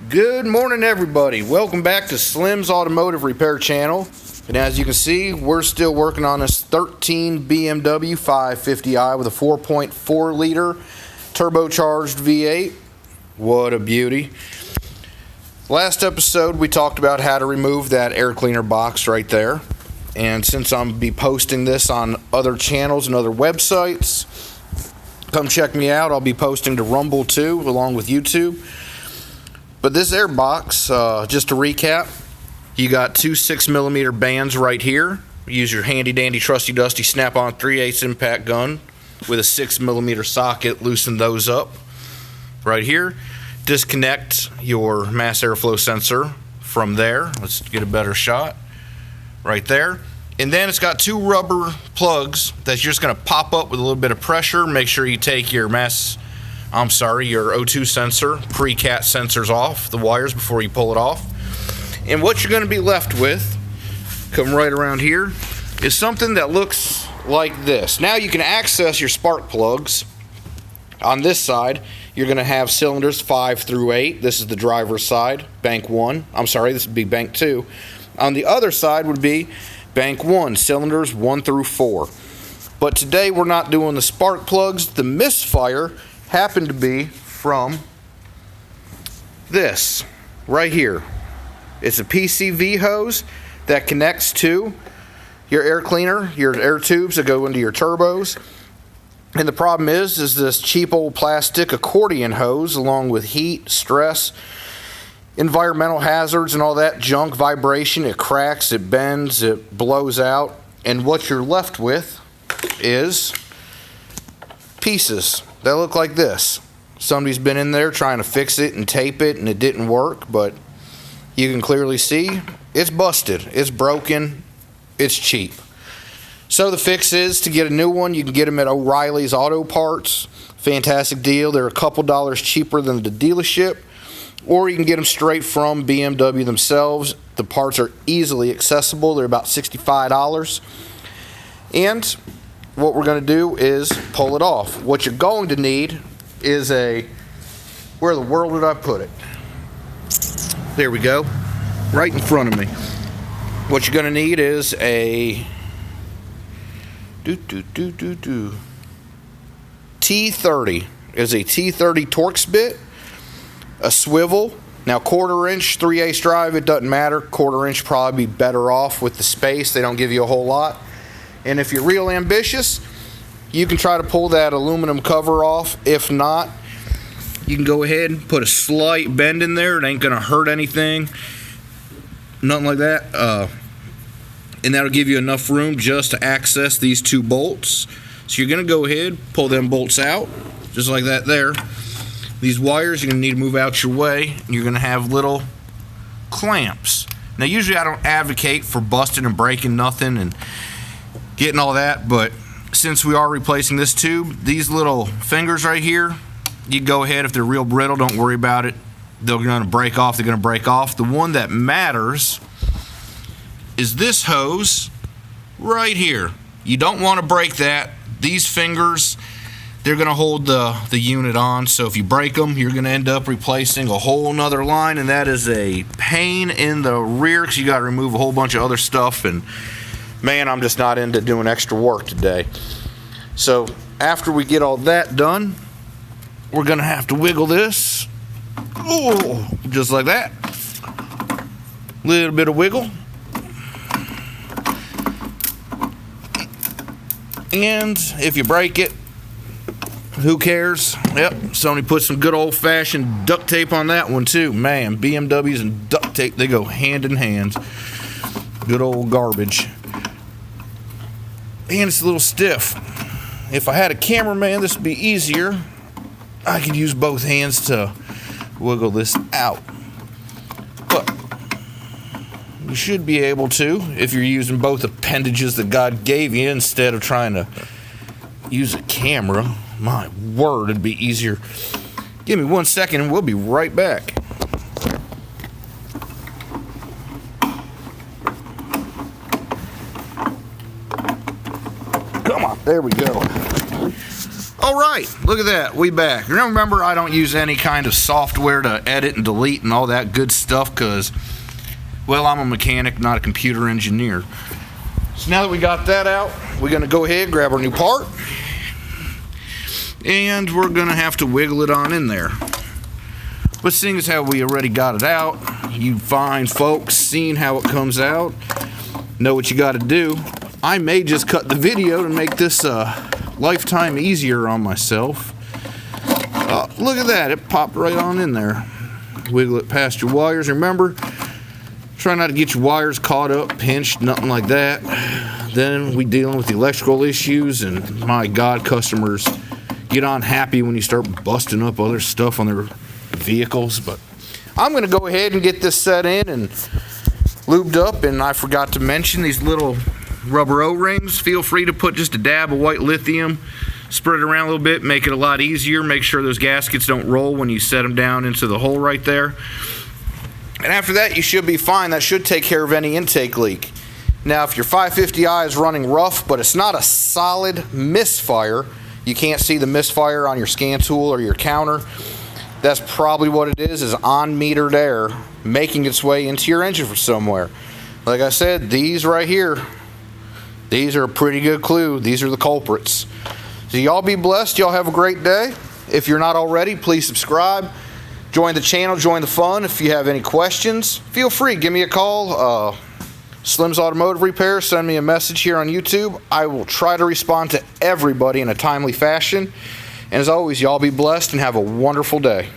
Good morning, everybody. Welcome back to Slim's Automotive Repair Channel. And as you can see, we're still working on this 13 BMW 550i with a 4.4 liter turbocharged V8. What a beauty. Last episode, we talked about how to remove that air cleaner box right there. And since I'm be posting this on other channels and other websites, come check me out. I'll be posting to Rumble too, along with YouTube. But this air box, just to recap, you got two 6mm bands right here. Use your handy dandy trusty dusty snap-on 3/8 impact gun with a 6mm socket. Loosen those up right here. Disconnect your mass airflow sensor from there. Let's get a better shot right there. And then it's got two rubber plugs that's just going to pop up with a little bit of pressure. Make sure you take your your O2 sensor, pre-cat sensors off the wires before you pull it off. And what you're going to be left with, come right around here, is something that looks like this. Now you can access your spark plugs. On this side, you're going to have cylinders 5 through 8. This is the driver's side, bank 1. This would be bank 2. On the other side would be bank 1, cylinders 1 through 4. But today we're not doing the spark plugs. The misfire happened to be from this right here. It's a PCV hose that connects to your air cleaner, your air tubes that go into your turbos. And the problem is this cheap old plastic accordion hose, along with heat, stress, environmental hazards and all that junk, vibration, it cracks, it bends, it blows out, and what you're left with is pieces that look like this. Somebody's been in there trying to fix it and tape it, and it didn't work, but you can clearly see it's busted, it's broken, it's cheap. So the fix is to get a new one. You can get them at O'Reilly's Auto Parts. Fantastic deal. They're a couple dollars cheaper than the dealership, or you can get them straight from BMW themselves. The parts are easily accessible. They're about $65. And what we're going to do is pull it off. What you're going to need is where the world did I put it? There we go. Right in front of me. What you're going to need is a T30. Is a T30 Torx bit, a swivel. Now 1/4 inch 3/8 drive, it doesn't matter. 1/4 inch probably be better off with the space. They don't give you a whole lot. And if you're real ambitious, you can try to pull that aluminum cover off. If not, you can go ahead and put a slight bend in there. It ain't going to hurt anything. Nothing like that. And that'll give you enough room just to access these two bolts. So you're going to go ahead, pull them bolts out, just like that there. These wires, you're going to need to move out your way. And you're going to have little clamps. Now, usually I don't advocate for busting and breaking nothing and getting all that, but since we are replacing this tube, these little fingers right here, you go ahead. If they're real brittle, don't worry about it. They're going to break off. They're going to break off. The one that matters is this hose right here. You don't want to break that. These fingers, they're going to hold the unit on, so if you break them, you're going to end up replacing a whole nother line, and that is a pain in the rear because you got to remove a whole bunch of other stuff, and man, I'm just not into doing extra work today. So after we get all that done, we're going to have to wiggle this. Oh, just like that. Little bit of wiggle. And if you break it, who cares? Yep, Sony put some good old-fashioned duct tape on that one too. Man, BMWs and duct tape, they go hand in hand. Good old garbage. And it's a little stiff. If I had a cameraman, this would be easier. I could use both hands to wiggle this out. But you should be able to if you're using both appendages that God gave you instead of trying to use a camera. My word, it'd be easier. Give me 1 second and we'll be right back. Come on, there we go. Alright, look at that, we back. Remember, I don't use any kind of software to edit and delete and all that good stuff because, well, I'm a mechanic, not a computer engineer. So now that we got that out, we're going to go ahead and grab our new part. And we're going to have to wiggle it on in there. But seeing as how we already got it out, you fine folks seeing how it comes out, know what you got to do. I may just cut the video to make this lifetime easier on myself. Look at that, it popped right on in there. Wiggle it past your wires. Remember, try not to get your wires caught up, pinched, nothing like that. Then we dealing with the electrical issues, and my God, customers get unhappy when you start busting up other stuff on their vehicles. But I'm going to go ahead and get this set in and lubed up, and I forgot to mention these little rubber O-rings. Feel free to put just a dab of white lithium, spread it around a little bit, make it a lot easier. Make sure those gaskets don't roll when you set them down into the hole right there. And after that, you should be fine. That should take care of any intake leak. Now, if your 550i is running rough, but it's not a solid misfire, you can't see the misfire on your scan tool or your counter, that's probably what it is on-metered air making its way into your engine from somewhere. Like I said, these right here, these are a pretty good clue. These are the culprits. So y'all be blessed. Y'all have a great day. If you're not already, please subscribe. Join the channel. Join the fun. If you have any questions, feel free. Give me a call. Slim's Automotive Repair. Send me a message here on YouTube. I will try to respond to everybody in a timely fashion. And as always, y'all be blessed and have a wonderful day.